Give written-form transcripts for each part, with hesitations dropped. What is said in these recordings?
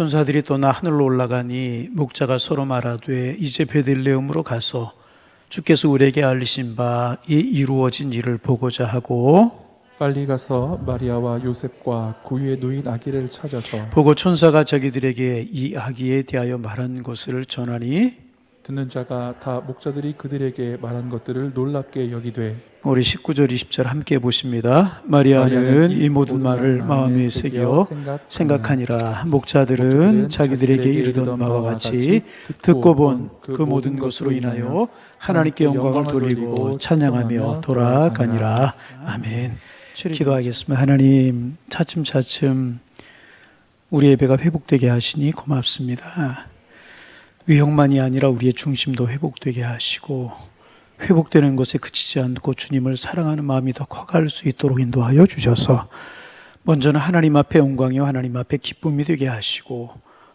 천사들이 떠나 하늘로 올라가니 목자가 서로 말하되 이제 베들레헴으로 가서 주께서 우리에게 알리신 바 이 이루어진 일을 보고자 하고 빨리 가서 마리아와 요셉과 그 위에 누인 아기를 찾아서 보고 천사가 자기들에게 이 아기에 대하여 말한 것을 전하니 듣는 자가 다 목자들이 그들에게 말한 것들을 놀랍게 여기되. 우리 19절 20절 함께 보십니다. 마리아는 이 모든 말을 마음에 새겨 생각하니라. 목자들은 자기들에게 이르던 바와 같이 듣고 본 그 모든 것으로 인하여 하나님께 영광을 돌리고 찬양하며 돌아가니라. 아멘. 기도하겠습니다. 하나님, 차츰차츰 우리의 배가 회복되게 하시니 고맙습니다. 외형만이 아니라 우리의 중심도 회복되게 하시고 회복되는 것에 그치지 않고 주님을 사랑하는 마음이 더 커갈 수 있도록 인도하여 주셔서 먼저는 하나님 앞에 영광이요 하나님 앞에 기쁨이 되게 하시고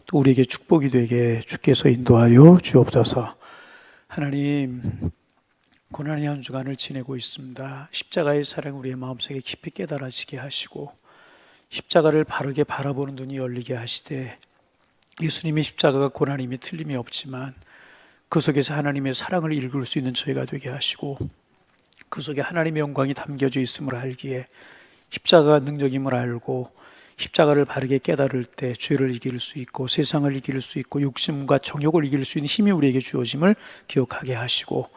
또 우리에게 축복이 되게 주께서 인도하여 주옵소서. 하나님, 고난의 한 주간을 지내고 있습니다. 십자가의 사랑 우리의 마음속에 깊이 깨달아지게 하시고 십자가를 바르게 바라보는 눈이 열리게 하시되 예수님의 십자가가 고난임이 틀림이 없지만 그 속에서 하나님의 사랑을 읽을 수 있는 저희가 되게 하시고 그 속에 하나님의 영광이 담겨져 있음을 알기에 십자가가 능력임을 알고 십자가를 바르게 깨달을 때 죄를 이길 수 있고 세상을 이길 수 있고 욕심과 정욕을 이길 수 있는 힘이 우리에게 주어짐을 기억하게 하시고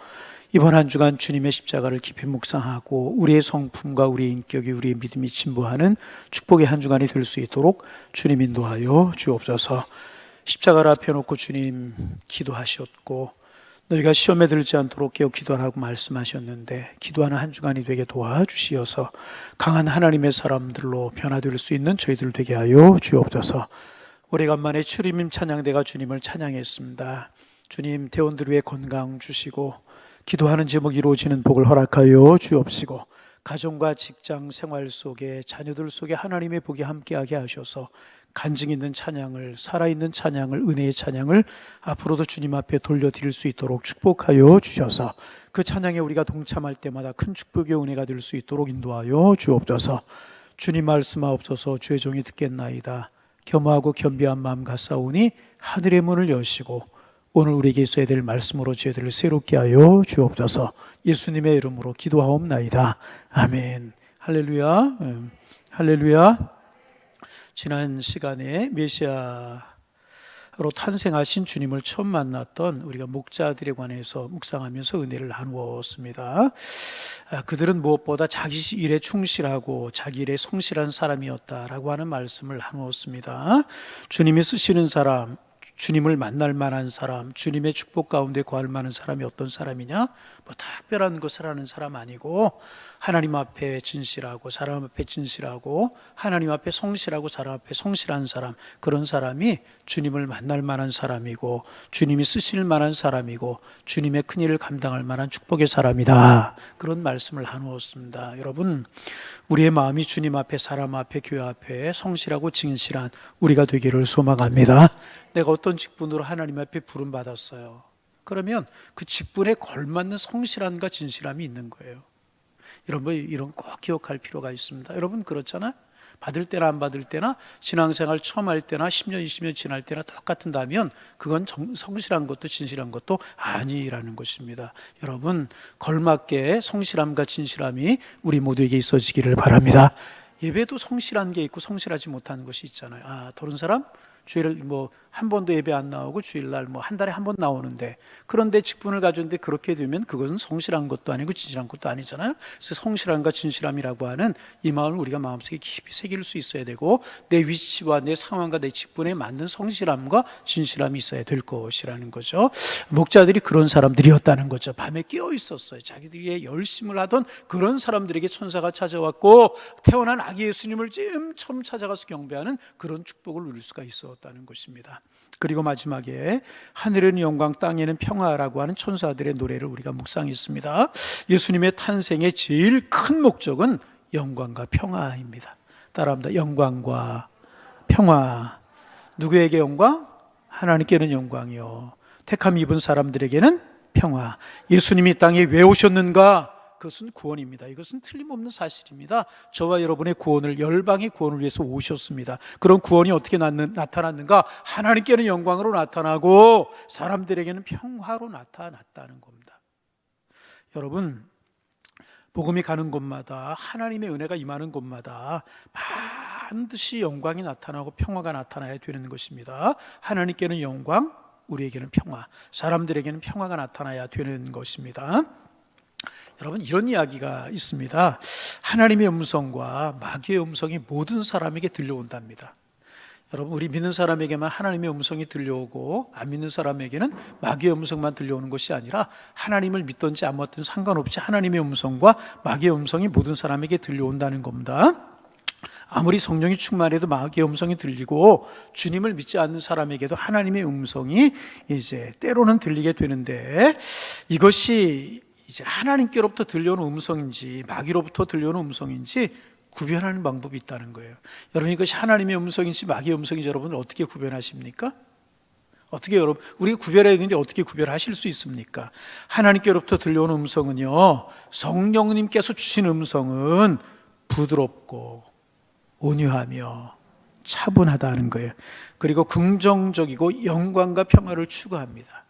이번 한 주간 주님의 십자가를 깊이 묵상하고 우리의 성품과 우리의 인격이 우리의 믿음이 진보하는 축복의 한 주간이 될 수 있도록 주님 인도하여 주옵소서. 십자가를 앞에 놓고 주님 기도하셨고 너희가 시험에 들지 않도록 깨어 기도하라고 말씀하셨는데 기도하는 한 주간이 되게 도와주시어서 강한 하나님의 사람들로 변화될 수 있는 저희들 되게 하여 주옵소서. 오래간만에 출임임 찬양대가 주님을 찬양했습니다. 주님, 대원들 위해 건강 주시고 기도하는 제목 이루어지는 복을 허락하여 주옵시고 가정과 직장 생활 속에 자녀들 속에 하나님의 복이 함께하게 하셔서 간증 있는 찬양을, 살아있는 찬양을, 은혜의 찬양을 앞으로도 주님 앞에 돌려드릴 수 있도록 축복하여 주셔서 그 찬양에 우리가 동참할 때마다 큰 축복의 은혜가 될 수 있도록 인도하여 주옵소서. 주님 말씀하옵소서. 주의 종이 듣겠나이다. 겸허하고 겸비한 마음 갖사오니 하늘의 문을 여시고 오늘 우리에게 있어야 될 말씀으로 저희들을 새롭게 하여 주옵소서. 예수님의 이름으로 기도하옵나이다. 아멘. 할렐루야. 할렐루야. 지난 시간에 메시아로 탄생하신 주님을 처음 만났던 우리가 목자들에 관해서 묵상하면서 은혜를 나누었습니다. 그들은 무엇보다 자기 일에 충실하고 자기 일에 성실한 사람이었다라고 하는 말씀을 나누었습니다. 주님이 쓰시는 사람, 주님을 만날 만한 사람, 주님의 축복 가운데 거할 만한 사람이 어떤 사람이냐? 뭐 특별한 것을 하는 사람 아니고 하나님 앞에 진실하고 사람 앞에 진실하고 하나님 앞에 성실하고 사람 앞에 성실한 사람, 그런 사람이 주님을 만날 만한 사람이고 주님이 쓰실 만한 사람이고 주님의 큰일을 감당할 만한 축복의 사람이다. 그런 말씀을 나누었습니다. 여러분, 우리의 마음이 주님 앞에 사람 앞에 교회 앞에 성실하고 진실한 우리가 되기를 소망합니다. 내가 어떤 직분으로 하나님 앞에 부름받았어요. 그러면 그 직분에 걸맞는 성실함과 진실함이 있는 거예요. 여러분, 이런 꼭 기억할 필요가 있습니다. 여러분, 그렇잖아요. 받을 때나 안 받을 때나 신앙생활 처음 할 때나 10년, 20년 지날 때나 똑같은다면 그건 성실한 것도 진실한 것도 아니라는 것입니다. 여러분, 걸맞게 성실함과 진실함이 우리 모두에게 있어지기를 바랍니다. 예배도 성실한 게 있고 성실하지 못한 것이 있잖아요. 다른 사람? 주일 한 번도 예배 안 나오고 주일날 한 달에 한 번 나오는데, 그런데 직분을 가졌는데 그렇게 되면 그것은 성실한 것도 아니고 진실한 것도 아니잖아요. 그래서 성실함과 진실함이라고 하는 이 마음을 우리가 마음속에 깊이 새길 수 있어야 되고 내 위치와 내 상황과 내 직분에 맞는 성실함과 진실함이 있어야 될 것이라는 거죠. 목자들이 그런 사람들이었다는 거죠. 밤에 깨어 있었어요. 자기들이 열심을 하던 그런 사람들에게 천사가 찾아왔고 태어난 아기 예수님을 처음 찾아가서 경배하는 그런 축복을 누릴 수가 있었다는 것입니다. 그리고 마지막에 하늘에는 영광 땅에는 평화라고 하는 천사들의 노래를 우리가 묵상했습니다. 예수님의 탄생의 제일 큰 목적은 영광과 평화입니다. 따라합니다. 영광과 평화. 누구에게 영광? 하나님께는 영광이요 택함 입은 사람들에게는 평화. 예수님이 땅에 왜 오셨는가? 그것은 구원입니다. 이것은 틀림없는 사실입니다. 저와 여러분의 구원을, 열방의 구원을 위해서 오셨습니다. 그런 구원이 어떻게 나타났는가? 하나님께는 영광으로 나타나고 사람들에게는 평화로 나타났다는 겁니다. 여러분, 복음이 가는 곳마다, 하나님의 은혜가 임하는 곳마다 반드시 영광이 나타나고 평화가 나타나야 되는 것입니다. 하나님께는 영광, 우리에게는 평화, 사람들에게는 평화가 나타나야 되는 것입니다. 여러분, 이런 이야기가 있습니다. 하나님의 음성과 마귀의 음성이 모든 사람에게 들려온답니다. 여러분, 우리 믿는 사람에게만 하나님의 음성이 들려오고 안 믿는 사람에게는 마귀의 음성만 들려오는 것이 아니라 하나님을 믿든지 안 믿든 상관없이 하나님의 음성과 마귀의 음성이 모든 사람에게 들려온다는 겁니다. 아무리 성령이 충만해도 마귀의 음성이 들리고 주님을 믿지 않는 사람에게도 하나님의 음성이 이제 때로는 들리게 되는데, 이것이 이제 하나님께로부터 들려오는 음성인지 마귀로부터 들려오는 음성인지 구별하는 방법이 있다는 거예요. 여러분, 이것이 하나님의 음성인지 마귀의 음성인지 여러분은 어떻게 구별하십니까? 어떻게 여러분, 우리가 구별해야 되는데 어떻게 구별하실 수 있습니까? 하나님께로부터 들려오는 음성은요, 성령님께서 주신 음성은 부드럽고 온유하며 차분하다는 거예요. 그리고 긍정적이고 영광과 평화를 추구합니다.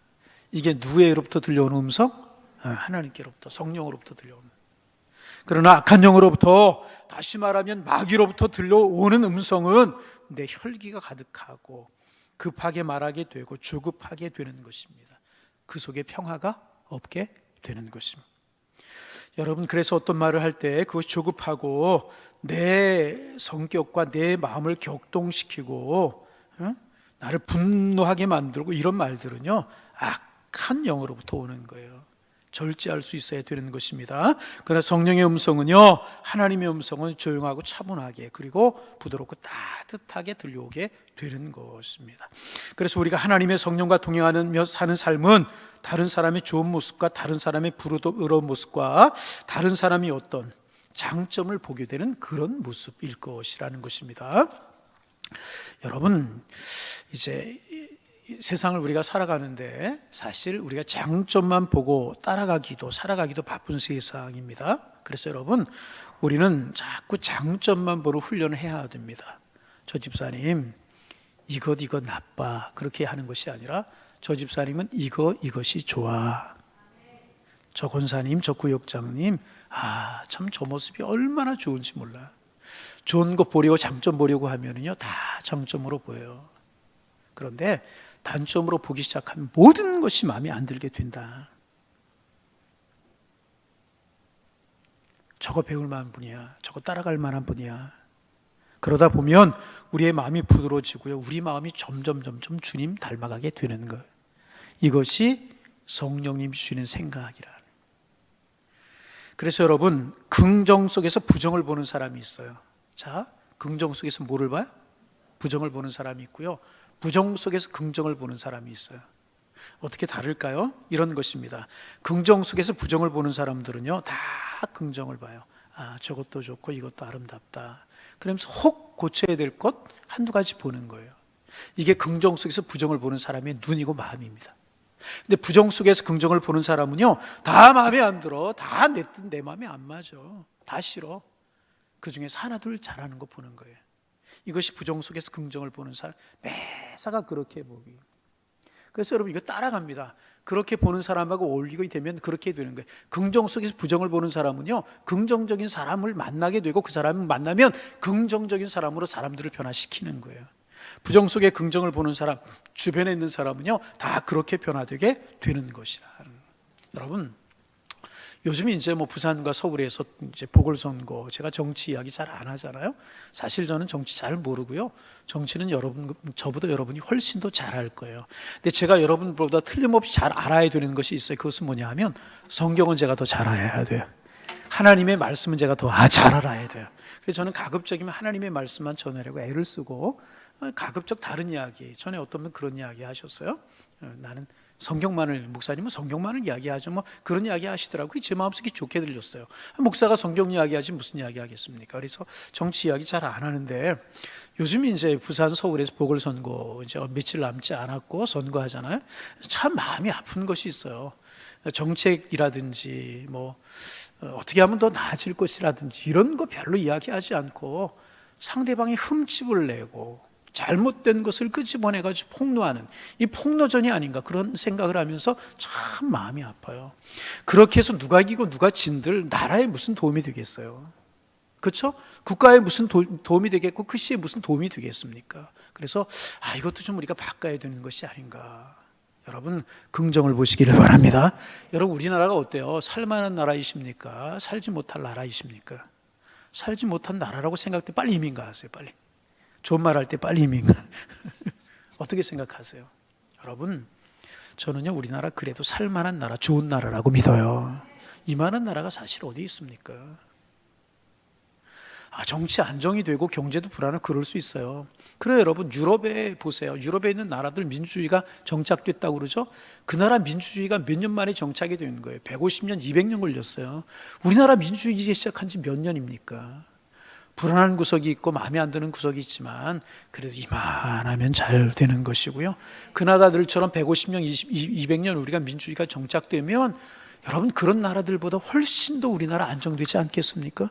이게 누구로부터 들려오는 음성? 하나님께로부터, 성령으로부터 들려오는. 그러나 악한 영으로부터, 다시 말하면 마귀로부터 들려오는 음성은 내 혈기가 가득하고 급하게 말하게 되고 조급하게 되는 것입니다. 그 속에 평화가 없게 되는 것입니다. 여러분, 그래서 어떤 말을 할 때 그것이 조급하고 내 성격과 내 마음을 격동시키고 나를 분노하게 만들고 이런 말들은요, 악한 영으로부터 오는 거예요. 절제할 수 있어야 되는 것입니다. 그러나 성령의 음성은요, 하나님의 음성은 조용하고 차분하게 그리고 부드럽고 따뜻하게 들려오게 되는 것입니다. 그래서 우리가 하나님의 성령과 동행하며 사는 삶은 다른 사람의 좋은 모습과 다른 사람의 부러운 모습과 다른 사람이 어떤 장점을 보게 되는 그런 모습일 것이라는 것입니다. 여러분, 이제 세상을 우리가 살아가는데 사실 우리가 장점만 보고 따라가기도 살아가기도 바쁜 세상입니다. 그래서 여러분, 우리는 자꾸 장점만 보러 훈련을 해야 됩니다. 저 집사님 이것 나빠 그렇게 하는 것이 아니라 저 집사님은 이것이 좋아, 저 권사님 저 구역장님 참 저 모습이 얼마나 좋은지 몰라. 좋은 것 보려고 장점 보려고 하면은요 다 장점으로 보여요. 그런데 단점으로 보기 시작하면 모든 것이 마음에 안 들게 된다. 저거 배울 만한 분이야, 저거 따라갈 만한 분이야. 그러다 보면 우리의 마음이 부드러워지고요, 우리 마음이 점점 주님 닮아가게 되는 거예요. 이것이 성령님이 주시는 생각이라. 그래서 여러분, 긍정 속에서 부정을 보는 사람이 있어요. 자, 긍정 속에서 뭐를 봐요? 부정을 보는 사람이 있고요, 부정 속에서 긍정을 보는 사람이 있어요. 어떻게 다를까요? 이런 것입니다. 긍정 속에서 부정을 보는 사람들은요 다 긍정을 봐요. 저것도 좋고 이것도 아름답다. 그러면서 혹 고쳐야 될 것 한두 가지 보는 거예요. 이게 긍정 속에서 부정을 보는 사람의 눈이고 마음입니다. 근데 부정 속에서 긍정을 보는 사람은요 다 마음에 안 들어. 다 내 뜻 내 마음에 안 맞아. 다 싫어. 그 중에서 하나 둘 잘하는 거 보는 거예요. 이것이 부정 속에서 긍정을 보는 사람, 매사가 그렇게 보기. 그래서 여러분 이거 따라갑니다. 그렇게 보는 사람하고 어울리게 되면 그렇게 되는 거예요. 긍정 속에서 부정을 보는 사람은요 긍정적인 사람을 만나게 되고 그 사람을 만나면 긍정적인 사람으로 사람들을 변화시키는 거예요. 부정 속에 긍정을 보는 사람, 주변에 있는 사람은요 다 그렇게 변화되게 되는 것이다. 여러분, 요즘 이제 부산과 서울에서 이제 보궐선거, 제가 정치 이야기 잘 안 하잖아요. 사실 저는 정치 잘 모르고요. 정치는 저보다 여러분이 훨씬 더 잘할 거예요. 근데 제가 여러분보다 틀림없이 잘 알아야 되는 것이 있어요. 그것은 뭐냐 하면 성경은 제가 더 잘 알아야 돼요. 하나님의 말씀은 제가 더 잘 알아야 돼요. 그래서 저는 가급적이면 하나님의 말씀만 전하려고 애를 쓰고, 가급적 다른 이야기, 전에 어떤 분 그런 이야기 하셨어요. 나는 성경만을, 목사님은 성경만을 이야기하죠. 그런 이야기 하시더라고요. 제 마음속에 좋게 들렸어요. 목사가 성경 이야기하지 무슨 이야기 하겠습니까? 그래서 정치 이야기 잘 안 하는데, 요즘 이제 부산, 서울에서 보궐선거 이제 며칠 남지 않았고 선거하잖아요. 참 마음이 아픈 것이 있어요. 정책이라든지 어떻게 하면 더 나아질 것이라든지 이런 거 별로 이야기하지 않고 상대방이 흠집을 내고 잘못된 것을 끄집어내가지고 폭로하는 이 폭로전이 아닌가 그런 생각을 하면서 참 마음이 아파요. 그렇게 해서 누가 이기고 누가 진들 나라에 무슨 도움이 되겠어요? 그렇죠? 국가에 무슨 도움이 되겠고 그 시에 무슨 도움이 되겠습니까? 그래서 이것도 좀 우리가 바꿔야 되는 것이 아닌가. 여러분 긍정을 보시기를 바랍니다. 여러분 우리나라가 어때요? 살만한 나라이십니까? 살지 못할 나라이십니까? 살지 못한 나라라고 생각될 때 빨리 이민 가세요. 빨리. 좋은 말 할 때 빨리 이민 가. 어떻게 생각하세요? 여러분 저는요 우리나라 그래도 살만한 나라, 좋은 나라라고 믿어요. 이만한 나라가 사실 어디 있습니까? 정치 안정이 되고 경제도 불안하고 그럴 수 있어요. 그래 여러분 유럽에 보세요. 유럽에 있는 나라들 민주주의가 정착됐다고 그러죠. 그 나라 민주주의가 몇 년 만에 정착이 되는 거예요. 150년, 200년 걸렸어요. 우리나라 민주주의 시작한 지 몇 년입니까? 불안한 구석이 있고 마음에 안 드는 구석이 있지만 그래도 이만하면 잘 되는 것이고요. 그 나라들처럼 150년, 200년 우리가 민주주의가 정착되면 여러분 그런 나라들보다 훨씬 더 우리나라 안정되지 않겠습니까?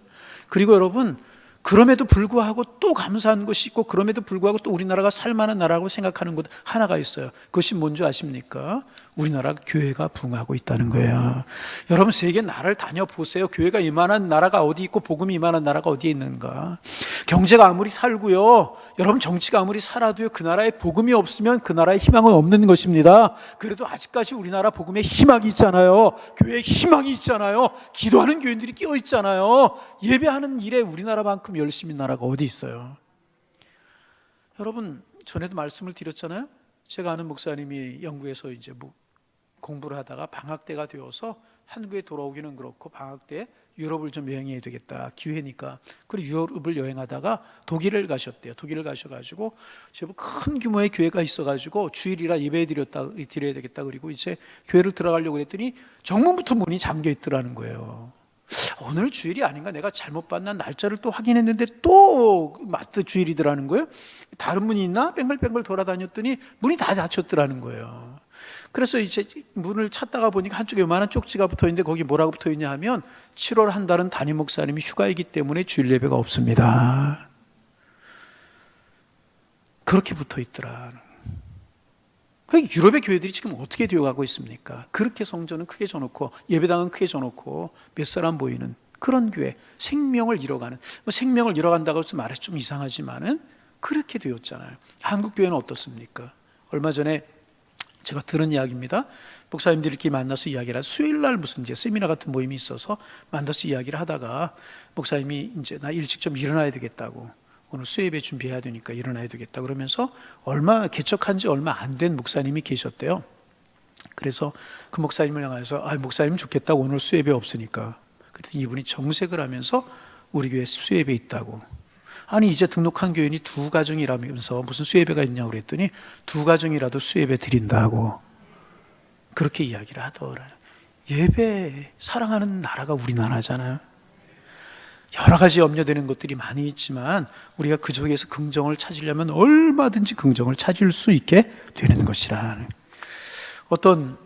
그리고 여러분 그럼에도 불구하고 또 감사한 것이 있고 그럼에도 불구하고 또 우리나라가 살만한 나라라고 생각하는 것 하나가 있어요. 그것이 뭔지 아십니까? 우리나라 교회가 붕하고 있다는 거예요. 여러분 세계 나라를 다녀보세요. 교회가 이만한 나라가 어디 있고 복음이 이만한 나라가 어디에 있는가. 경제가 아무리 살고요, 여러분 정치가 아무리 살아도요, 그 나라에 복음이 없으면 그 나라에 희망은 없는 것입니다. 그래도 아직까지 우리나라 복음에 희망이 있잖아요. 교회에 희망이 있잖아요. 기도하는 교인들이 끼어 있잖아요. 예배하는 일에 우리나라만큼 열심인 나라가 어디 있어요? 여러분 전에도 말씀을 드렸잖아요. 제가 아는 목사님이 영국에서 이제 공부를 하다가 방학 때가 되어서 한국에 돌아오기는 그렇고 방학 때 유럽을 좀 여행해야 되겠다, 기회니까. 그리고 유럽을 여행하다가 독일을 가셨대요. 독일을 가셔가지고 제법 큰 규모의 교회가 있어가지고 주일이라 예배 드려야 되겠다. 그리고 이제 교회를 들어가려고 했더니 정문부터 문이 잠겨 있더라는 거예요. 오늘 주일이 아닌가, 내가 잘못 봤나, 날짜를 또 확인했는데 또 맞듯 주일이더라는 거예요. 다른 문이 있나 뺑글뺑글 돌아다녔더니 문이 다 닫혔더라는 거예요. 그래서 이제 문을 찾다가 보니까 한쪽에 요만한 쪽지가 붙어있는데 거기 뭐라고 붙어있냐 하면 7월 한 달은 담임 목사님이 휴가이기 때문에 주일 예배가 없습니다. 그렇게 붙어있더라. 유럽의 교회들이 지금 어떻게 되어가고 있습니까? 그렇게 성전은 크게 져놓고 예배당은 크게 져놓고 몇 사람 보이는 그런 교회, 생명을 잃어가는, 생명을 잃어간다고 해서 말해 좀 이상하지만은 그렇게 되었잖아요. 한국 교회는 어떻습니까? 얼마 전에 제가 들은 이야기입니다. 목사님들끼리 만나서 이야기를 수요일 날 무슨 이제 세미나 같은 모임이 있어서 만나서 이야기를 하다가 목사님이 이제 나 일찍 좀 일어나야 되겠다고, 오늘 수요예배 준비해야 되니까 일어나야 되겠다 그러면서 개척한 지 얼마 안 된 목사님이 계셨대요. 그래서 그 목사님을 향해서 목사님 좋겠다고, 오늘 수요예배 없으니까. 그랬더니 이분이 정색을 하면서 우리 교회 수요예배 있다고. 아니 이제 등록한 교인이 2가정이라면서 무슨 수요예배가 있냐고 그랬더니 2가정이라도 수요예배 드린다고 그렇게 이야기를 하더라고요. 예배 사랑하는 나라가 우리나라잖아요. 여러 가지 염려되는 것들이 많이 있지만 우리가 그 속에서 긍정을 찾으려면 얼마든지 긍정을 찾을 수 있게 되는 것이라. 어떤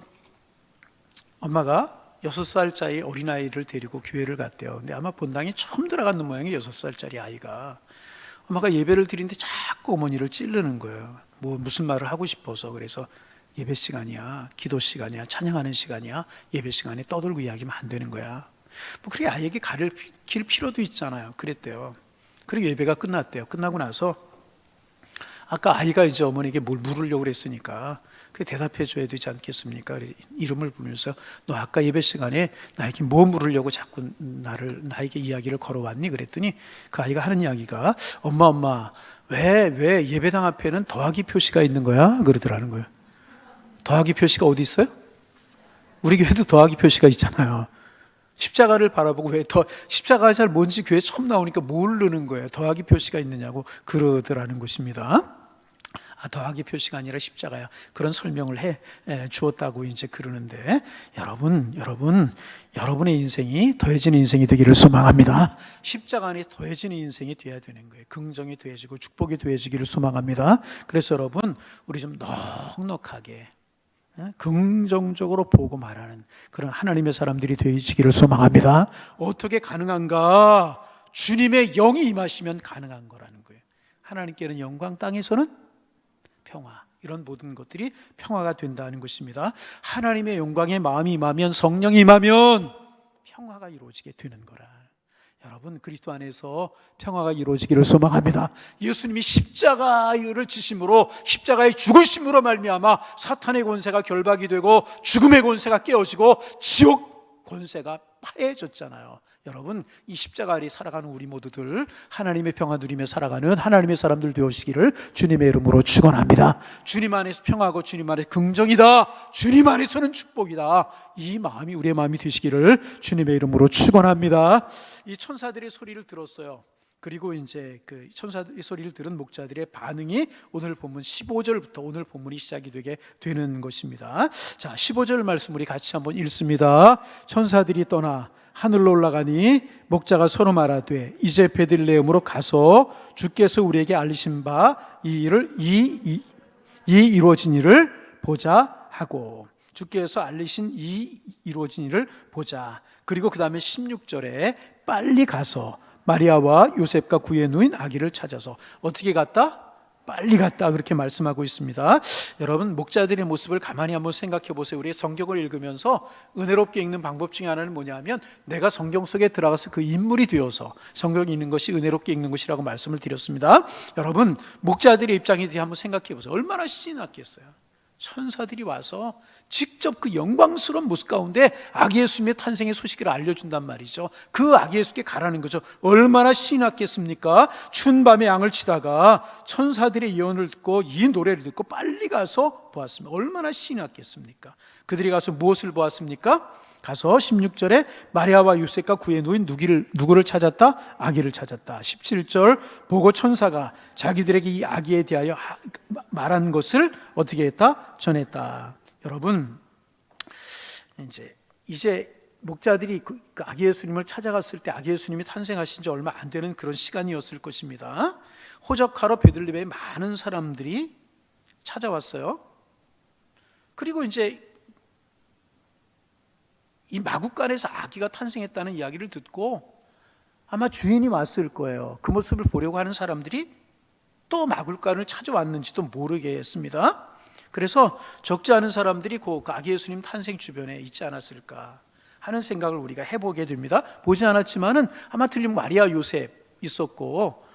엄마가 6살짜리 어린아이를 데리고 교회를 갔대요. 근데 아마 본당에 처음 들어가는 모양이 6살짜리 아이가. 엄마가 예배를 드리는데 자꾸 어머니를 찌르는 거예요. 무슨 말을 하고 싶어서. 그래서 예배 시간이야, 기도 시간이야, 찬양하는 시간이야, 예배 시간에 떠들고 이야기하면 안 되는 거야. 그래 아이에게 가르칠 필요도 있잖아요. 그랬대요. 그리고 예배가 끝났대요. 끝나고 나서 아까 아이가 이제 어머니에게 뭘 물으려고 그랬으니까 그 대답해 줘야 되지 않겠습니까? 이름을 부르면서 너 아까 예배 시간에 나에게 뭐 물으려고 자꾸 나에게 이야기를 걸어왔니? 그랬더니 그 아이가 하는 이야기가 엄마 왜 예배당 앞에는 더하기 표시가 있는 거야? 그러더라는 거예요. 더하기 표시가 어디 있어요? 우리 교회도 더하기 표시가 있잖아요. 십자가를 바라보고 십자가가 잘 뭔지 교회 처음 나오니까 모르는 거예요. 더하기 표시가 있느냐고 그러더라는 것입니다. 더하기 표시가 아니라 십자가야. 그런 설명을 해 주었다고 이제 그러는데 여러분의 인생이 더해지는 인생이 되기를 소망합니다. 십자가 안에 더해지는 인생이 되어야 되는 거예요. 긍정이 더해지고 축복이 더해지기를 소망합니다. 그래서 여러분 우리 좀 넉넉하게 긍정적으로 보고 말하는 그런 하나님의 사람들이 되시기를 소망합니다. 어떻게 가능한가? 주님의 영이 임하시면 가능한 거라는 거예요. 하나님께는 영광, 땅에서는 평화, 이런 모든 것들이 평화가 된다는 것입니다. 하나님의 영광의 마음이 임하면, 성령이 임하면 평화가 이루어지게 되는 거라. 여러분, 그리스도 안에서 평화가 이루어지기를 소망합니다. 예수님이 십자가를 지심으로, 십자가의 죽으심으로 말미암아 사탄의 권세가 결박이 되고 죽음의 권세가 깨어지고 지옥 권세가 파해졌잖아요. 여러분, 이 십자가 아래 살아가는 우리 모두들 하나님의 평화 누리며 살아가는 하나님의 사람들 되시기를 주님의 이름으로 축원합니다. 주님 안에서 평화고 주님 안에서 긍정이다, 주님 안에서는 축복이다, 이 마음이 우리의 마음이 되시기를 주님의 이름으로 축원합니다. 이 천사들의 소리를 들었어요. 그리고 이제 그 천사의 소리를 들은 목자들의 반응이 오늘 본문 15절부터 오늘 본문이 시작이 되게 되는 것입니다. 자, 15절 말씀 우리 같이 한번 읽습니다. 천사들이 떠나 하늘로 올라가니 목자가 서로 말하되 이제 베들레헴으로 가서 주께서 우리에게 알리신 바 이 이루어진 일을 보자 하고, 주께서 알리신 이 이루어진 일을 보자. 그리고 그 다음에 16절에 빨리 가서 마리아와 요셉과 구에 누인 아기를 찾아서 어떻게 갔다? 빨리 갔다, 그렇게 말씀하고 있습니다. 여러분, 목자들의 모습을 가만히 한번 생각해 보세요. 우리 성경을 읽으면서 은혜롭게 읽는 방법 중에 하나는 뭐냐면, 내가 성경 속에 들어가서 그 인물이 되어서 성경이 읽는 것이 은혜롭게 읽는 것이라고 말씀을 드렸습니다. 여러분, 목자들의 입장에 대해 한번 생각해 보세요. 얼마나 신이 났겠어요. 천사들이 와서 직접 그 영광스러운 모습 가운데 아기 예수님의 탄생의 소식을 알려준단 말이죠. 그 아기 예수께 가라는 거죠. 얼마나 신이 났겠습니까? 추운 밤에 양을 치다가 천사들의 예언을 듣고 이 노래를 듣고 빨리 가서 보았습니다. 얼마나 신이 났겠습니까? 그들이 가서 무엇을 보았습니까? 가서 16절에 마리아와 요셉과 구에 누인 누구를 찾았다? 아기를 찾았다. 17절 보고 천사가 자기들에게 이 아기에 대하여 말한 것을 어떻게 했다? 전했다. 여러분, 이제 목자들이 그 아기 예수님을 찾아갔을 때 아기 예수님이 탄생하신 지 얼마 안 되는 그런 시간이었을 것입니다. 호적하러 베들레헴에 많은 사람들이 찾아왔어요. 그리고 이제 이 마구간에서 아기가 탄생했다는 이야기를 듣고 아마 주인이 왔을 거예요. 그 모습을 보려고 하는 사람들이 또 마구간을 찾아왔는지도 모르겠습니다. 그래서 적지 않은 사람들이 그 아기 예수님 탄생 주변에 있지 않았을까 하는 생각을 우리가 해보게 됩니다. 보지 않았지만은 아마 틀리면 마리아 요셉 있었고,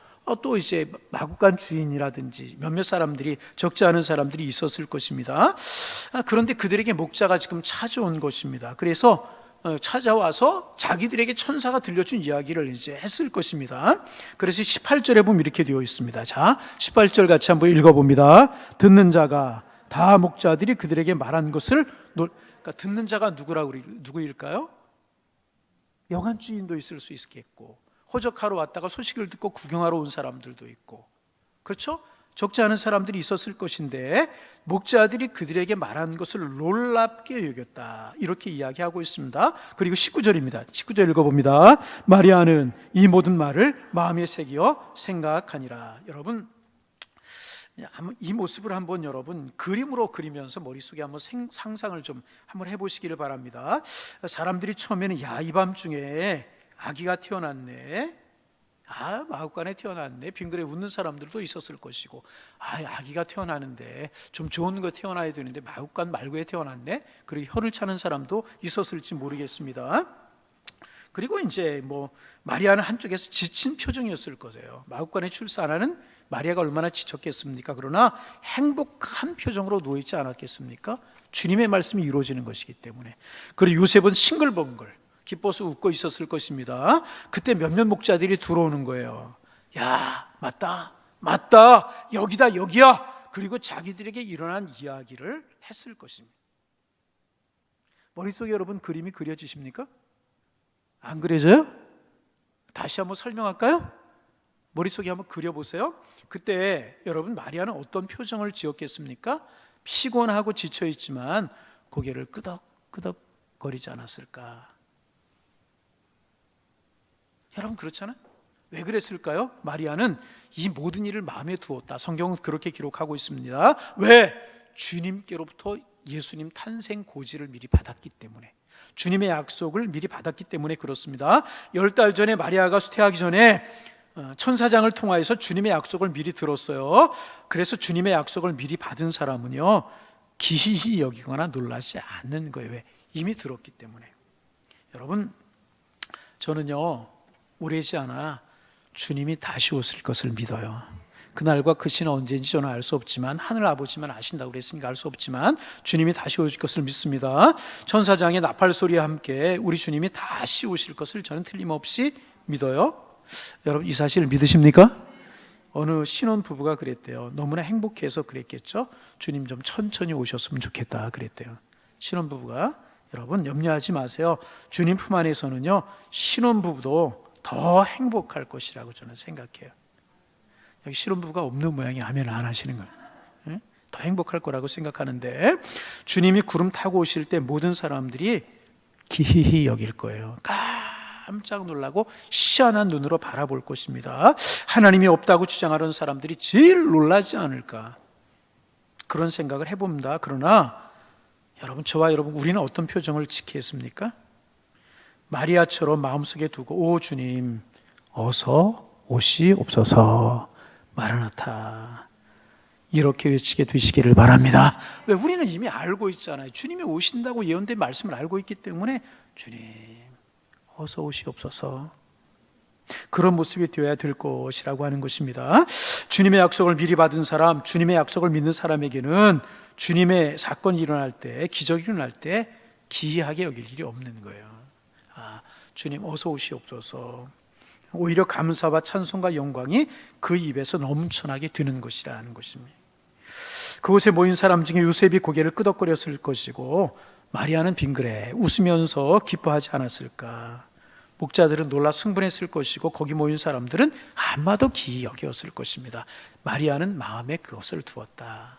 또 이제 마구간 주인이라든지 몇몇 사람들이, 적지 않은 사람들이 있었을 것입니다. 그런데 그들에게 목자가 지금 찾아온 것입니다. 그래서 찾아와서 자기들에게 천사가 들려준 이야기를 이제 했을 것입니다. 그래서 18절에 보면 이렇게 되어 있습니다. 자, 18절 같이 한번 읽어봅니다. 듣는 자가 다 목자들이 그들에게 말한 것을 그러니까 듣는 자가 누구일까요? 여관 주인도 있을 수 있겠고, 호적하러 왔다가 소식을 듣고 구경하러 온 사람들도 있고, 그렇죠? 적지 않은 사람들이 있었을 것인데 목자들이 그들에게 말한 것을 놀랍게 여겼다, 이렇게 이야기하고 있습니다. 그리고 19절입니다. 19절 읽어봅니다. 마리아는 이 모든 말을 마음에 새기어 생각하니라. 여러분, 이 모습을 한번 여러분 그림으로 그리면서 머릿속에 한번 상상을 좀 한번 해보시기를 바랍니다. 사람들이 처음에는 이 밤중에 아기가 태어났네, 마구간에 태어났네, 빙그레 웃는 사람들도 있었을 것이고, 아기가 태어나는데 좀 좋은 거 태어나야 되는데 마구간 말고에 태어났네, 그리고 혀를 차는 사람도 있었을지 모르겠습니다. 그리고 이제 마리아는 한쪽에서 지친 표정이었을 거예요. 마구간에 출산하는 마리아가 얼마나 지쳤겠습니까? 그러나 행복한 표정으로 누워있지 않았겠습니까? 주님의 말씀이 이루어지는 것이기 때문에. 그리고 요셉은 싱글벙글 기뻐서 웃고 있었을 것입니다. 그때 몇몇 목자들이 들어오는 거예요. 야, 맞다, 여기야. 그리고 자기들에게 일어난 이야기를 했을 것입니다. 머릿속에 여러분 그림이 그려지십니까? 안 그려져요? 다시 한번 설명할까요? 머릿속에 한번 그려보세요. 그때 여러분 마리아는 어떤 표정을 지었겠습니까? 피곤하고 지쳐있지만 고개를 끄덕끄덕 거리지 않았을까? 여러분, 그렇잖아요. 왜 그랬을까요? 마리아는 이 모든 일을 마음에 두었다. 성경은 그렇게 기록하고 있습니다. 왜? 주님께로부터 예수님 탄생 고지를 미리 받았기 때문에, 주님의 약속을 미리 받았기 때문에 그렇습니다. 10달 전에 마리아가 수태하기 전에 천사장을 통하여서 주님의 약속을 미리 들었어요. 그래서 주님의 약속을 미리 받은 사람은요, 기이히 여기거나 놀라지 않는 거예요. 왜? 이미 들었기 때문에. 여러분, 저는요, 오래지 않아 주님이 다시 오실 것을 믿어요. 그날과 그 시는 언제인지 저는 알 수 없지만, 하늘 아버지만 아신다고 그랬으니까 알 수 없지만 주님이 다시 오실 것을 믿습니다. 천사장의 나팔 소리와 함께 우리 주님이 다시 오실 것을 저는 틀림없이 믿어요. 여러분, 이 사실을 믿으십니까? 어느 신혼부부가 그랬대요. 너무나 행복해서 그랬겠죠. 주님 좀 천천히 오셨으면 좋겠다 그랬대요. 신혼부부가. 여러분, 염려하지 마세요. 주님 품 안에서는요, 신혼부부도 더 행복할 것이라고 저는 생각해요. 여기 신혼부부가 없는 모양이 아멘 안 하시는 거예요. 더 행복할 거라고 생각하는데, 주님이 구름 타고 오실 때 모든 사람들이 기이히 여길 거예요. 깜짝 놀라고 시원한 눈으로 바라볼 것입니다. 하나님이 없다고 주장하는 사람들이 제일 놀라지 않을까, 그런 생각을 해봅니다. 그러나 여러분, 저와 여러분, 우리는 어떤 표정을 지키겠습니까? 마리아처럼 마음속에 두고, 오 주님 어서 오시옵소서, 마라나타, 이렇게 외치게 되시기를 바랍니다. 왜? 우리는 이미 알고 있잖아요. 주님이 오신다고 예언된 말씀을 알고 있기 때문에, 주님 어서 오시옵소서, 그런 모습이 되어야 될 것이라고 하는 것입니다. 주님의 약속을 미리 받은 사람, 주님의 약속을 믿는 사람에게는 주님의 사건이 일어날 때, 기적이 일어날 때 기이하게 여길 일이 없는 거예요. 주님 어서 오시옵소서. 오히려 감사와 찬송과 영광이 그 입에서 넘쳐나게 되는 것이라는 것입니다. 그곳에 모인 사람 중에 요셉이 고개를 끄덕거렸을 것이고, 마리아는 빙그레 웃으면서 기뻐하지 않았을까. 목자들은 놀라 승분했을 것이고, 거기 모인 사람들은 아마도 기이 여겼을 것입니다. 마리아는 마음에 그것을 두었다.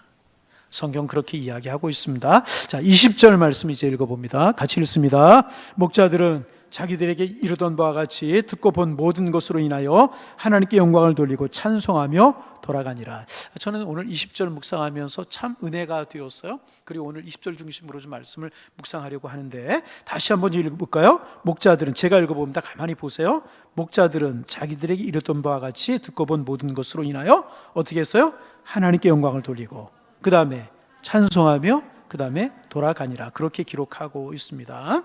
성경 그렇게 이야기하고 있습니다. 자, 20절 말씀 이제 읽어봅니다. 같이 읽습니다. 목자들은 자기들에게 이르던 바와 같이 듣고 본 모든 것으로 인하여 하나님께 영광을 돌리고 찬송하며 돌아가니라. 저는 오늘 20절 묵상하면서 참 은혜가 되었어요. 그리고 오늘 20절 중심으로 좀 말씀을 묵상하려고 하는데, 다시 한번 읽어볼까요? 목자들은, 제가 읽어봅니다. 가만히 보세요. 목자들은 자기들에게 이르던 바와 같이 듣고 본 모든 것으로 인하여 어떻게 했어요? 하나님께 영광을 돌리고, 그 다음에 찬송하며, 그 다음에 돌아가니라. 그렇게 기록하고 있습니다.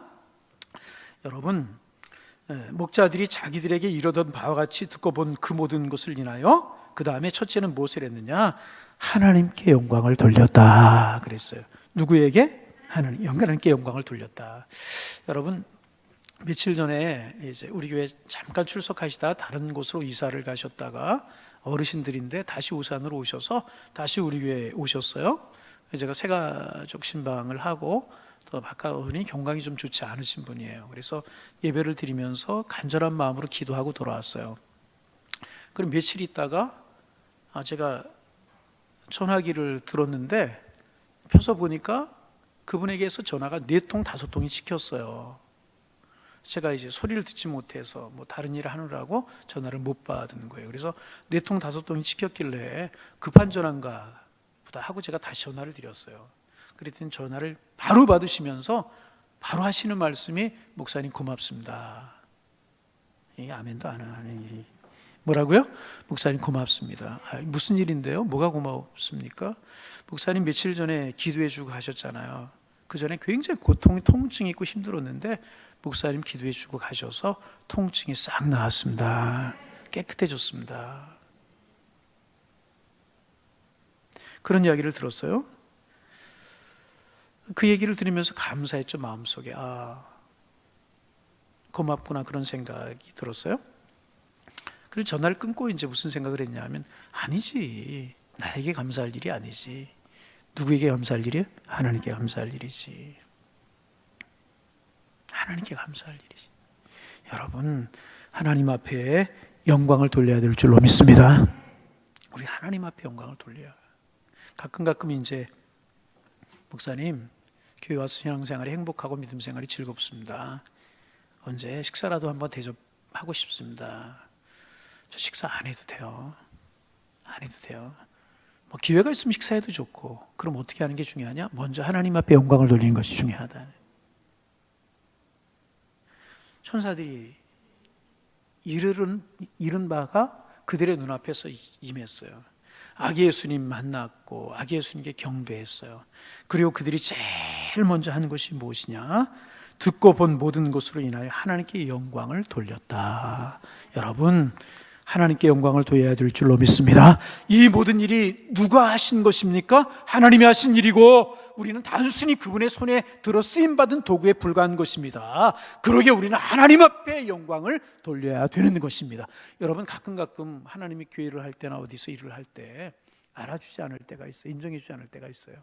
여러분, 목자들이 자기들에게 이르던 바와 같이 듣고 본 그 모든 것을 인하여, 그 다음에 첫째는 무엇을 했느냐? 하나님께 영광을 돌렸다 그랬어요. 누구에게? 하나님께 영광을 돌렸다. 여러분, 며칠 전에 이제 우리 교회 잠깐 출석하시다 다른 곳으로 이사를 가셨다가 어르신들인데 다시 우산으로 오셔서 다시 우리 교회에 오셨어요. 제가 새가족 신방을 하고, 또 바깥분이 건강이 좀 좋지 않으신 분이에요. 그래서 예배를 드리면서 간절한 마음으로 기도하고 돌아왔어요. 그럼 며칠 있다가 제가 전화기를 들었는데 펴서 보니까 그분에게서 전화가 4통 5통이 찍혔어요. 제가 이제 소리를 듣지 못해서 뭐 다른 일을 하느라고 전화를 못 받은 거예요. 그래서 4통 5통이 찍혔길래 급한 전화인가 보다 하고 제가 다시 전화를 드렸어요. 그랬더니 전화를 바로 받으시면서 바로 하시는 말씀이, 목사님 고맙습니다. 아멘도 안 하니 뭐라고요? 목사님 고맙습니다. 무슨 일인데요? 뭐가 고맙습니까? 목사님 며칠 전에 기도해 주고 가셨잖아요. 그 전에 굉장히 고통이, 통증이 있고 힘들었는데 목사님 기도해 주고 가셔서 통증이 싹 나았습니다. 깨끗해졌습니다. 그런 이야기를 들었어요. 그 얘기를 들으면서 감사했죠. 마음속에 고맙구나, 그런 생각이 들었어요. 그리고 전화를 끊고 이제 무슨 생각을 했냐면, 아니지, 나에게 감사할 일이 아니지. 누구에게 감사할 일이에요? 하나님께 감사할 일이지. 하나님께 감사할 일이지. 여러분, 하나님 앞에 영광을 돌려야 될 줄로 믿습니다. 우리 하나님 앞에 영광을 돌려야. 가끔 이제 목사님, 교회 와서 신앙생활이 행복하고 믿음 생활이 즐겁습니다. 언제 식사라도 한번 대접하고 싶습니다. 저 식사 안 해도 돼요. 안 해도 돼요. 뭐 기회가 있으면 식사해도 좋고. 그럼 어떻게 하는 게 중요하냐? 먼저 하나님 앞에 영광을 돌리는 것이 중요하다. 천사들이 이른 바가 그들의 눈앞에서 임했어요. 아기 예수님 만났고 아기 예수님께 경배했어요. 그리고 그들이 제일 먼저 하는 것이 무엇이냐? 듣고 본 모든 것으로 인하여 하나님께 영광을 돌렸다. 여러분, 하나님께 영광을 돌려야 될 줄로 믿습니다. 이 모든 일이 누가 하신 것입니까? 하나님이 하신 일이고 우리는 단순히 그분의 손에 들어 쓰임받은 도구에 불과한 것입니다. 그러기에 우리는 하나님 앞에 영광을 돌려야 되는 것입니다. 여러분, 가끔 하나님이 교회를 할 때나 어디서 일을 할 때 알아주지 않을 때가 있어요. 인정해주지 않을 때가 있어요.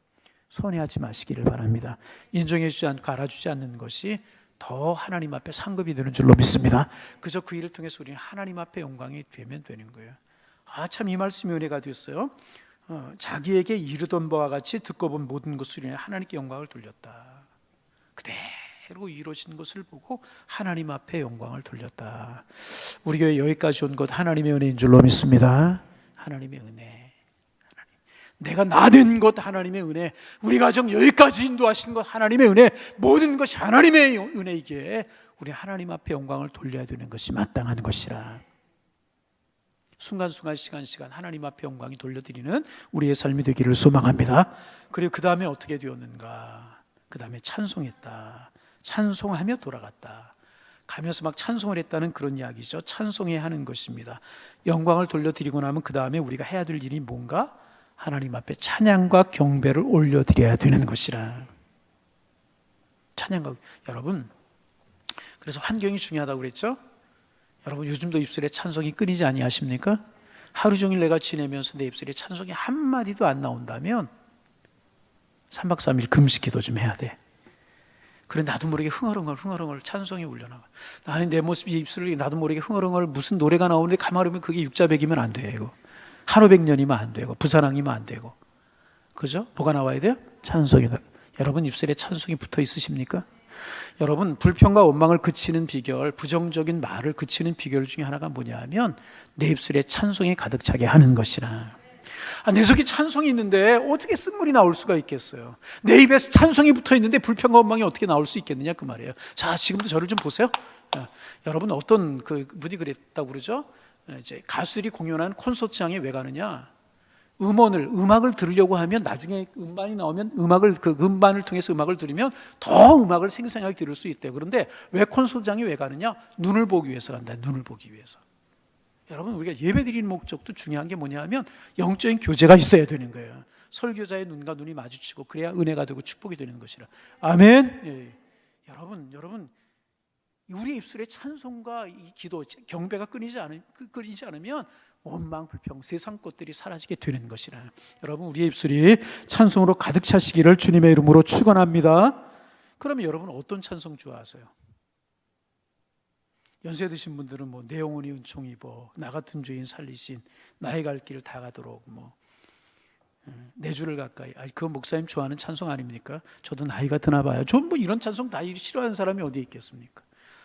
손해하지 마시기를 바랍니다. 인정해주지 않고 알아주지 않는 것이 더 하나님 앞에 상급이 되는 줄로 믿습니다. 그저 그 일을 통해서 우리는 하나님 앞에 영광이 되면 되는 거예요. 참 이 말씀이 은혜가 되었어요. 자기에게 이르던 바와 같이 듣고 본 모든 것을 인해 하나님께 영광을 돌렸다. 그대로 이루어진 것을 보고 하나님 앞에 영광을 돌렸다. 우리 교회 여기까지 온 것 하나님의 은혜인 줄로 믿습니다. 하나님의 은혜. 내가 나된 것 하나님의 은혜, 우리 가정 여기까지 인도하신 것 하나님의 은혜, 모든 것이 하나님의 은혜이기에 우리 하나님 앞에 영광을 돌려야 되는 것이 마땅한 것이라. 순간순간 시간 하나님 앞에 영광이 돌려드리는 우리의 삶이 되기를 소망합니다. 그리고 그 다음에 어떻게 되었는가? 그 다음에 찬송했다. 찬송하며 돌아갔다. 가면서 막 찬송을 했다는 그런 이야기죠. 찬송해야 하는 것입니다. 영광을 돌려드리고 나면 그 다음에 우리가 해야 될 일이 뭔가? 하나님 앞에 찬양과 경배를 올려드려야 되는 것이라. 찬양과, 여러분, 그래서 환경이 중요하다고 그랬죠? 여러분, 요즘도 입술에 찬송이 끊이지 아니하십니까? 하루 종일 내가 지내면서 내 입술에 찬송이 한마디도 안 나온다면 3박 3일 금식기도 좀 해야 돼. 그래, 나도 모르게 흥얼흥얼 찬송이 울려나가. 나는 내 모습, 이 입술을 나도 모르게 흥얼흥얼 무슨 노래가 나오는데 가만히 보면 그게 육자백이면 안 돼. 이거 한오백년이면 안 되고 부산항이면 안 되고, 그죠? 뭐가 나와야 돼요? 찬송이다. 여러분 입술에 찬송이 붙어 있으십니까? 여러분, 불평과 원망을 그치는 비결, 부정적인 말을 그치는 비결 중에 하나가 뭐냐 하면 내 입술에 찬송이 가득 차게 하는 것이라. 내 속에 찬송이 있는데 어떻게 쓴물이 나올 수가 있겠어요? 내 입에 찬송이 붙어 있는데 불평과 원망이 어떻게 나올 수 있겠느냐 그 말이에요. 자, 지금도 저를 좀 보세요. 여러분, 어떤 분이 그랬다고 그러죠? 이제 가수들이 공연하는 콘서트장에 왜 가느냐? 음악을 들으려고 하면 나중에 음반이 나오면 그 음반을 통해서 음악을 들으면 더 음악을 생생하게 들을 수 있대요. 그런데 왜 콘서트장에 왜 가느냐? 눈을 보기 위해서 간다. 눈을 보기 위해서. 여러분, 우리가 예배 드리는 목적도 중요한 게 뭐냐 하면 영적인 교제가 있어야 되는 거예요. 설교자의 눈과 눈이 마주치고 그래야 은혜가 되고 축복이 되는 것이라. 아멘. 예. 여러분, 우리 입술에 찬송과 이 기도, 경배가 끊이지 않으면 원망, 불평, 세상 것들이 사라지게 되는 것이라. 여러분, 우리의 입술이 찬송으로 가득 차시기를 주님의 이름으로 축원합니다. 그러면 여러분 어떤 찬송 좋아하세요? 연세 드신 분들은 뭐 내 영혼이 은총 입어, 나 같은 죄인 살리신, 나의 갈 길을 다 가도록, 내 주를 가까이. 그건 목사님 좋아하는 찬송 아닙니까? 저도 나이가 드나 봐요. 전 뭐 이런 찬송 다 싫어하는 사람이 어디 있겠습니까?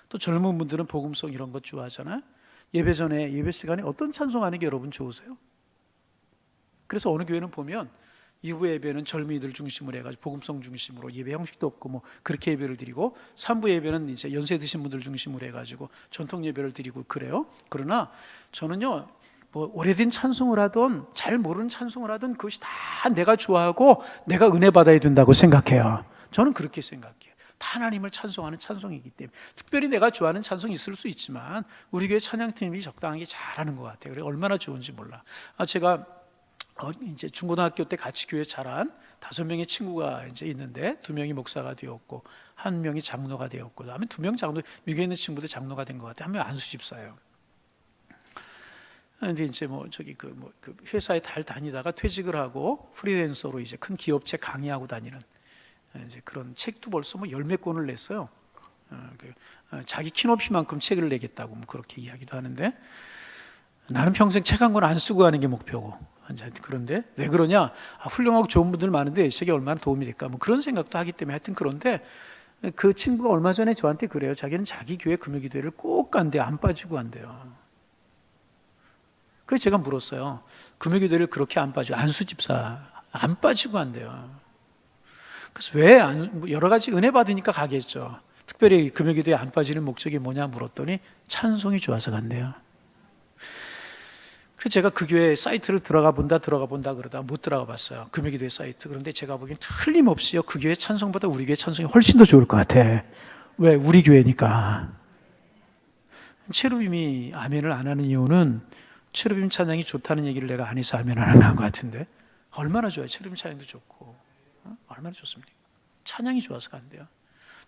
또 젊은 분들은 복음송 이런 것 좋아하잖아요. 예배 전에, 예배 시간에 어떤 찬송하는 게 여러분 좋으세요? 그래서 어느 교회는 보면 이후 예배는 젊은이들 중심으로 해가지고 복음성 중심으로, 예배 형식도 없고 그렇게 예배를 드리고, 3부 예배는 이제 연세 드신 분들 중심으로 해가지고 전통 예배를 드리고 그래요. 그러나 저는요, 오래된 찬송을 하든 잘 모르는 찬송을 하든 그것이 다 내가 좋아하고 내가 은혜 받아야 된다고 생각해요. 저는 그렇게 생각해요. 다 하나님을 찬송하는 찬송이기 때문에. 특별히 내가 좋아하는 찬송이 있을 수 있지만 우리 교회 찬양팀이 적당하게 잘하는 것 같아요. 그래, 얼마나 좋은지 몰라. 제가 이제 중고등학교 때 같이 교회 자란 5명의 친구가 이제 있는데 2명이 목사가 되었고 1명이 장로가 되었고, 그다음에 2명 장로, 미국에 있는 친구도 장로가 된 것 같아요. 1명 안수 집사예요. 근데 이제 그 회사에 달 다니다가 퇴직을 하고 프리랜서로 이제 큰 기업체 강의하고 다니는 이제 그런 책도 벌써 10몇 권을 냈어요. 자기 키높이만큼 책을 내겠다고 그렇게 이야기도 하는데, 나는 평생 책 한 권 안 쓰고 가는 게 목표고. 그런데 왜 그러냐? 훌륭하고 좋은 분들 많은데 책이 얼마나 도움이 될까? 그런 생각도 하기 때문에. 하여튼 그런데 그 친구가 얼마 전에 저한테 그래요. 자기는 자기 교회 금요기도회를 꼭 간대요. 안 빠지고 간대요. 그래서 제가 물었어요. 금요기도를 그렇게 안 빠지고, 안수 집사 안 빠지고 한대요. 그래서 왜 여러 가지 은혜 받으니까 가겠죠. 특별히 금요기도에 안 빠지는 목적이 뭐냐 물었더니 찬송이 좋아서 간대요. 그래서 제가 그 교회 사이트를 들어가 본다 그러다 못 들어가 봤어요. 금요기도회 사이트. 그런데 제가 보기엔 틀림없이요, 그 교회 찬송보다 우리 교회 찬송이 훨씬 더 좋을 것 같아. 왜? 우리 교회니까. 체루빔이 아멘을 안 하는 이유는 체루빔 찬양이 좋다는 얘기를 내가 안 해서 아멘 안 하는 것 같은데, 얼마나 좋아요. 체루빔 찬양도 좋고 얼마나 좋습니까? 찬양이 좋아서 간대요.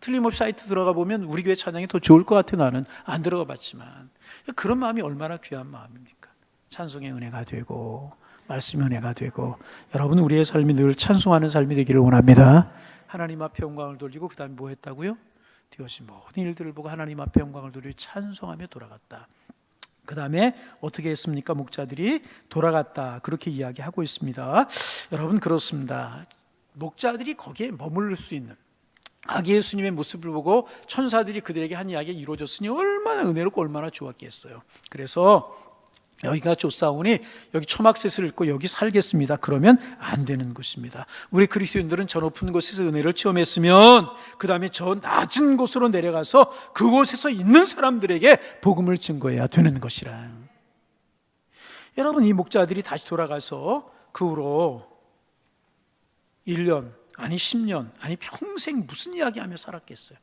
틀림없이 사이트 들어가 보면 우리 교회 찬양이 더 좋을 것 같아. 나는 안 들어가 봤지만 그런 마음이 얼마나 귀한 마음입니까? 찬송의 은혜가 되고 말씀의 은혜가 되고, 여러분 우리의 삶이 늘 찬송하는 삶이 되기를 원합니다. 하나님 앞에 영광을 돌리고, 그 다음에 뭐 했다고요? 되어진 모든 일들을 보고 하나님 앞에 영광을 돌리고 찬송하며 돌아갔다. 그 다음에 어떻게 했습니까? 목자들이 돌아갔다, 그렇게 이야기하고 있습니다. 여러분 그렇습니다. 목자들이 거기에 머무를 수 있는, 아기 예수님의 모습을 보고 천사들이 그들에게 한 이야기가 이루어졌으니 얼마나 은혜롭고 얼마나 좋았겠어요. 그래서 여기가 좁사오니 여기 초막셋을 읽고 여기 살겠습니다. 그러면 안 되는 것입니다. 우리 그리스도인들은 저 높은 곳에서 은혜를 체험했으면 그 다음에 저 낮은 곳으로 내려가서 그곳에서 있는 사람들에게 복음을 증거해야 되는 것이라. 여러분, 이 목자들이 다시 돌아가서 그 후로 1년 아니 10년 아니 평생 무슨 이야기하며 살았겠어요?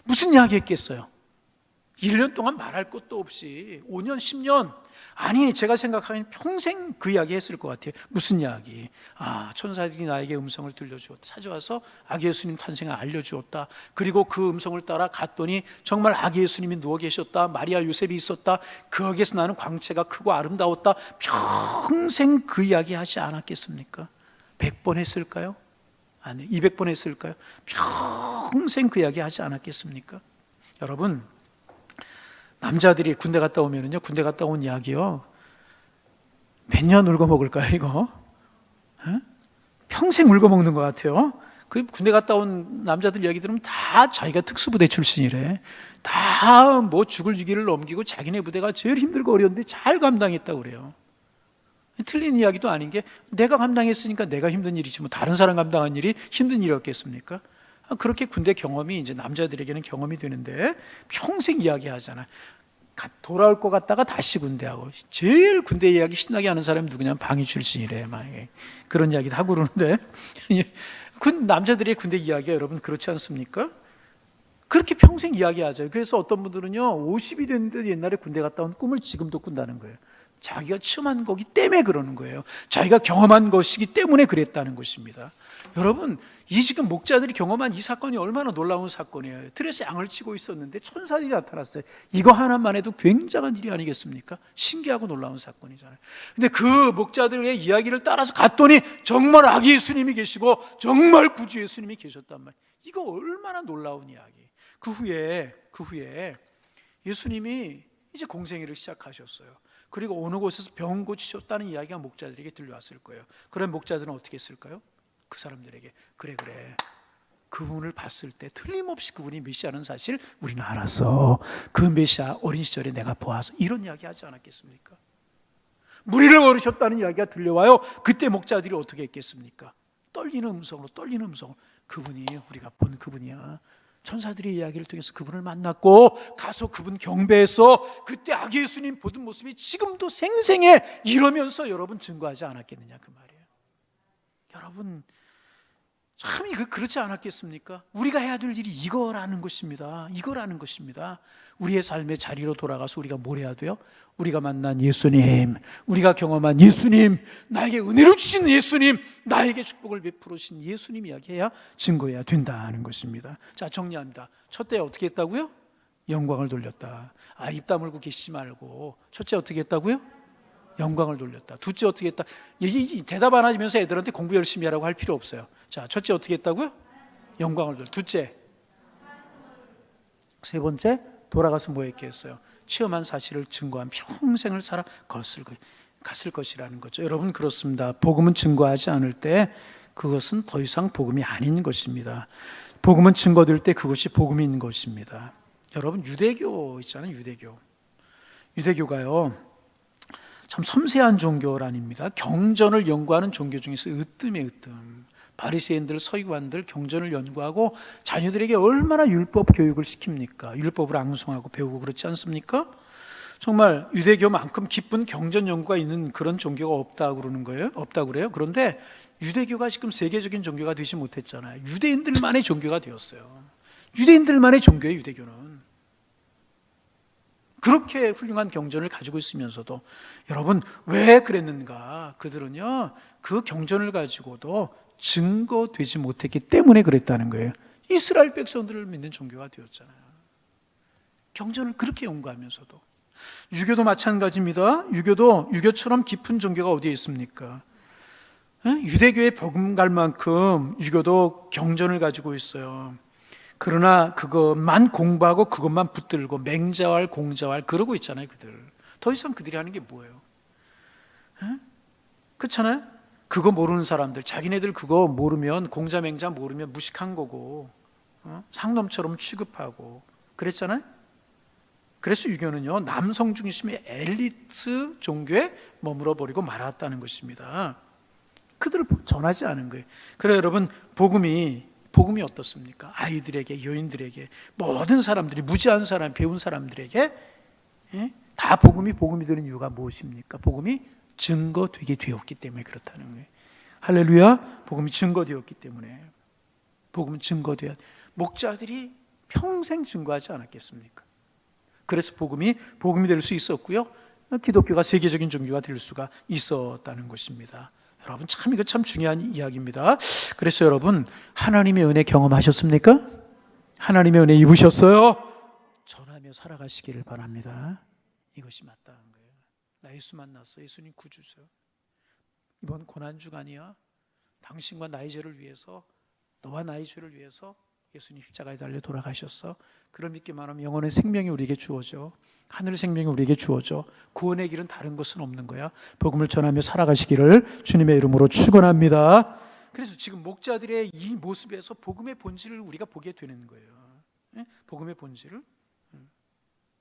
무슨 이야기 했겠어요? 1년 동안 말할 것도 없이 5년 10년, 아니 제가 생각하기엔 평생 그 이야기 했을 것 같아요. 무슨 이야기? 천사들이 나에게 음성을 들려주었다, 찾아와서 아기 예수님 탄생을 알려주었다. 그리고 그 음성을 따라 갔더니 정말 아기 예수님이 누워 계셨다, 마리아 요셉이 있었다, 거기에서 나는 광채가 크고 아름다웠다. 평생 그 이야기 하지 않았겠습니까? 100번 했을까요? 아니 200번 했을까요? 평생 그 이야기 하지 않았겠습니까? 여러분, 남자들이 군대 갔다 오면은요, 군대 갔다 온 이야기요, 몇 년 울고 먹을까요, 이거? 평생 울고 먹는 것 같아요. 그 군대 갔다 온 남자들 이야기 들으면 다 자기가 특수부대 출신이래. 다 뭐 죽을 위기를 넘기고 자기네 부대가 제일 힘들고 어려운데 잘 감당했다고 그래요. 틀린 이야기도 아닌 게, 내가 감당했으니까 내가 힘든 일이지 뭐 다른 사람 감당한 일이 힘든 일이었겠습니까? 그렇게 군대 경험이 이제 남자들에게는 경험이 되는데 평생 이야기하잖아. 돌아올 것 같다가 다시 군대하고. 제일 군대 이야기 신나게 하는 사람이 누구냐면 방위 출신이래. 막 그런 이야기도 하고 그러는데 남자들의 군대 이야기가 여러분 그렇지 않습니까? 그렇게 평생 이야기하죠. 그래서 어떤 분들은요 50이 됐는데 옛날에 군대 갔다 온 꿈을 지금도 꾼다는 거예요. 자기가 체험한 거기 때문에 그러는 거예요. 자기가 경험한 것이기 때문에 그랬다는 것입니다. 여러분, 이 지금 목자들이 경험한 이 사건이 얼마나 놀라운 사건이에요. 들에서 양을 치고 있었는데 천사들이 나타났어요. 이거 하나만 해도 굉장한 일이 아니겠습니까? 신기하고 놀라운 사건이잖아요. 근데 그 목자들의 이야기를 따라서 갔더니 정말 아기 예수님이 계시고 정말 구주 예수님이 계셨단 말이에요. 이거 얼마나 놀라운 이야기. 그 후에 예수님이 이제 공생애를 시작하셨어요. 그리고 어느 곳에서 병 고치셨다는 이야기가 목자들에게 들려왔을 거예요. 그런 목자들은 어떻게 했을까요? 그 사람들에게 그래 그분을 봤을 때 틀림없이 그분이 메시아는 사실 우리는 알았어. 그 메시아 어린 시절에 내가 보아서, 이런 이야기 하지 않았겠습니까? 무리를 걸으셨다는 이야기가 들려와요. 그때 목자들이 어떻게 했겠습니까? 떨리는 음성으로 그분이 우리가 본 그분이야. 천사들의 이야기를 통해서 그분을 만났고 가서 그분 경배해서 그때 아기 예수님 보던 모습이 지금도 생생해 이러면서 여러분 증거하지 않았겠느냐 그 말이에요. 여러분 참 그렇지 않았겠습니까? 우리가 해야 될 일이 이거라는 것입니다. 우리의 삶의 자리로 돌아가서 우리가 뭘 해야 돼요? 우리가 만난 예수님, 우리가 경험한 예수님, 나에게 은혜를 주신 예수님, 나에게 축복을 베풀으신 예수님 이야기해야 증거해야 된다는 것입니다. 자, 정리합니다. 첫째 어떻게 했다고요? 영광을 돌렸다. 입 다물고 계시지 말고, 첫째 어떻게 했다고요? 영광을 돌렸다. 둘째 어떻게 했다? 대답 안 하면서 애들한테 공부 열심히 하라고 할 필요 없어요. 자, 첫째 어떻게 했다고요? 영광을 돌렸다. 둘째, 세 번째 돌아가서 뭐 했겠어요? 체험한 사실을 증거한 평생을 살아 갔을 것이라는 거죠. 여러분 그렇습니다. 복음은 증거하지 않을 때 그것은 더 이상 복음이 아닌 것입니다. 복음은 증거될 때 그것이 복음인 것입니다. 여러분 유대교 있잖아요. 유대교가요 참 섬세한 종교란입니다. 경전을 연구하는 종교 중에서 으뜸의 으뜸. 바리새인들, 서기관들 경전을 연구하고 자녀들에게 얼마나 율법 교육을 시킵니까? 율법을 앙송하고 배우고 그렇지 않습니까? 정말 유대교만큼 깊은 경전 연구가 있는 그런 종교가 없다고 그러는 거예요. 없다고 그래요. 그런데 유대교가 지금 세계적인 종교가 되지 못했잖아요. 유대인들만의 종교가 되었어요. 유대인들만의 종교예요, 유대교는. 그렇게 훌륭한 경전을 가지고 있으면서도 여러분 왜 그랬는가? 그들은요 그 경전을 가지고도 증거되지 못했기 때문에 그랬다는 거예요. 이스라엘 백성들을 믿는 종교가 되었잖아요. 경전을 그렇게 연구하면서도. 유교도 마찬가지입니다. 유교처럼 깊은 종교가 어디에 있습니까? 유대교에 버금갈 만큼 유교도 경전을 가지고 있어요. 그러나 그것만 공부하고 그것만 붙들고 맹자왈 공자왈 그러고 있잖아요. 그들 더 이상 그들이 하는 게 뭐예요? 그렇잖아요. 그거 모르는 사람들, 자기네들 그거 모르면, 공자 맹자 모르면 무식한 거고 상놈처럼 취급하고 그랬잖아요. 그래서 유교는요 남성 중심의 엘리트 종교에 머물러 버리고 말았다는 것입니다. 그들을 전하지 않은 거예요. 그래 여러분 복음이 어떻습니까? 아이들에게, 여인들에게, 모든 사람들이, 무지한 사람, 배운 사람들에게 다 복음이 되는 이유가 무엇입니까? 복음이 증거되게 되었기 때문에 그렇다는 거예요. 할렐루야. 복음이 증거되었기 때문에. 복음은 증거되었. 목자들이 평생 증거하지 않았겠습니까? 그래서 복음이 될 수 있었고요. 기독교가 세계적인 종교가 될 수가 있었다는 것입니다. 여러분 이거 참 중요한 이야기입니다. 그래서 여러분 하나님의 은혜 경험하셨습니까? 하나님의 은혜 입으셨어요? 전하며 살아가시기를 바랍니다. 이것이 마땅한 거예요. 나 예수 만났어. 예수님 구주세요. 이번 고난주간이야. 당신과 나의 죄를 위해서, 너와 나의 죄를 위해서 예수님 십자가에 달려 돌아가셨어. 그런 믿기만 하면 영혼의 생명이 우리에게 주어져. 하늘 생명이 우리에게 주어져. 구원의 길은 다른 것은 없는 거야. 복음을 전하며 살아가시기를 주님의 이름으로 축원합니다. 그래서 지금 목자들의 이 모습에서 복음의 본질을 우리가 보게 되는 거예요. 복음의 본질을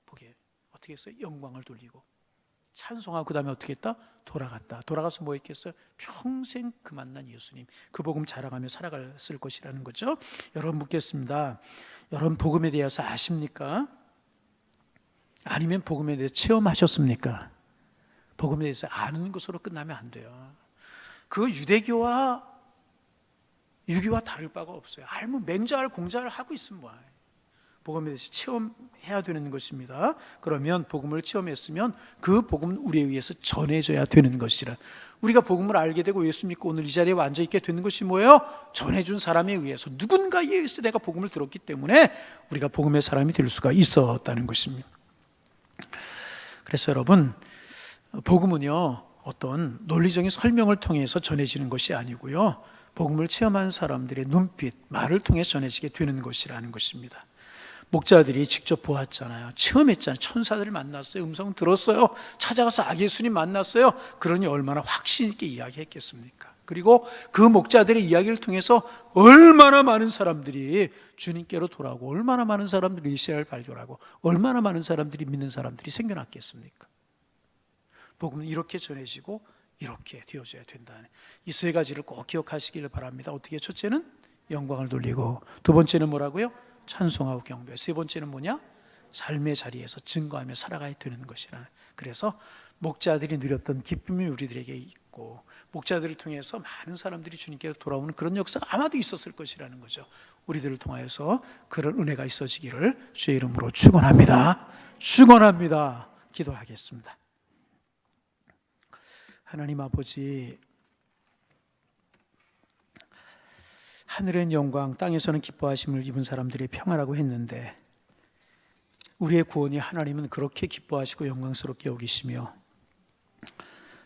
보게. 어떻게 했어요? 영광을 돌리고 찬송하고 그 다음에 어떻게 했다? 돌아가서 뭐 했겠어요? 평생 그 만난 예수님, 그 복음 자랑하며 살아갔을 것이라는 거죠. 여러분 묻겠습니다. 여러분 복음에 대해서 아십니까? 아니면 복음에 대해서 체험하셨습니까? 복음에 대해서 아는 것으로 끝나면 안 돼요. 그 유대교와 유교와 다를 바가 없어요. 알면 맹자할 공자를 하고 있으면 뭐예요? 복음에 대해서 체험해야 되는 것입니다. 그러면 복음을 체험했으면 그 복음은 우리에 의해서 전해져야 되는 것이라. 우리가 복음을 알게 되고 예수 믿고 오늘 이 자리에 앉아 있게 되는 것이 뭐예요? 전해준 사람에 의해서, 누군가에 의해서 내가 복음을 들었기 때문에 우리가 복음의 사람이 될 수가 있었다는 것입니다. 그래서 여러분 복음은요 어떤 논리적인 설명을 통해서 전해지는 것이 아니고요, 복음을 체험한 사람들의 눈빛, 말을 통해서 전해지게 되는 것이라는 것입니다. 목자들이 직접 보았잖아요. 체험했잖아요. 천사들을 만났어요. 음성 들었어요. 찾아가서 아기 예수님 만났어요. 그러니 얼마나 확신 있게 이야기했겠습니까? 그리고 그 목자들의 이야기를 통해서 얼마나 많은 사람들이 주님께로 돌아오고, 얼마나 많은 사람들이 이스라엘을 발견하고, 얼마나 많은 사람들이 믿는 사람들이 생겨났겠습니까? 복음은 이렇게 전해지고 이렇게 되어져야 된다는 이 세 가지를 꼭 기억하시기를 바랍니다. 어떻게? 첫째는 영광을 돌리고, 두 번째는 뭐라고요? 찬송하고 경배. 세 번째는 뭐냐? 삶의 자리에서 증거하며 살아가야 되는 것이라. 그래서 목자들이 누렸던 기쁨이 우리들에게 있고, 목자들을 통해서 많은 사람들이 주님께 돌아오는 그런 역사가 아마도 있었을 것이라는 거죠. 우리들을 통하여서 그런 은혜가 있어지기를 주의 이름으로 축원합니다. 축원합니다. 기도하겠습니다. 하나님 아버지, 하늘은 영광, 땅에서는 기뻐하심을 입은 사람들의 평화라고 했는데, 우리의 구원이 하나님은 그렇게 기뻐하시고 영광스럽게 여기시며,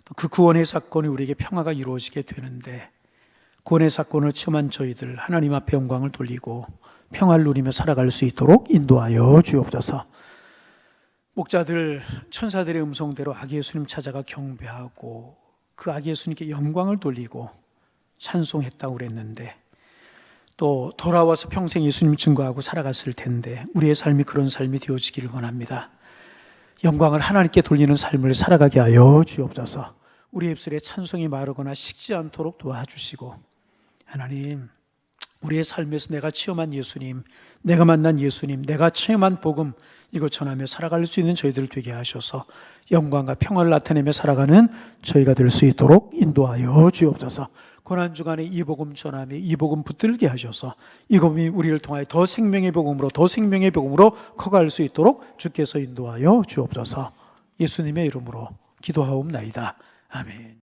또 그 구원의 사건이 우리에게 평화가 이루어지게 되는데, 구원의 사건을 체험한 저희들 하나님 앞에 영광을 돌리고 평화를 누리며 살아갈 수 있도록 인도하여 주옵소서. 목자들, 천사들의 음성대로 아기 예수님 찾아가 경배하고 그 아기 예수님께 영광을 돌리고 찬송했다고 그랬는데, 또 돌아와서 평생 예수님 증거하고 살아갔을 텐데 우리의 삶이 그런 삶이 되어지기를 원합니다. 영광을 하나님께 돌리는 삶을 살아가게 하여 주옵소서. 우리 입술에 찬송이 마르거나 식지 않도록 도와주시고, 하나님, 우리의 삶에서 내가 체험한 예수님, 내가 만난 예수님, 내가 체험한 복음, 이거 전하며 살아갈 수 있는 저희들 되게 하셔서 영광과 평화를 나타내며 살아가는 저희가 될 수 있도록 인도하여 주옵소서. 고난주간에 이 복음 전하며 이 복음 붙들게 하셔서 이 복음이 우리를 통하여 더 생명의 복음으로 커갈 수 있도록 주께서 인도하여 주옵소서. 예수님의 이름으로 기도하옵나이다. 아멘.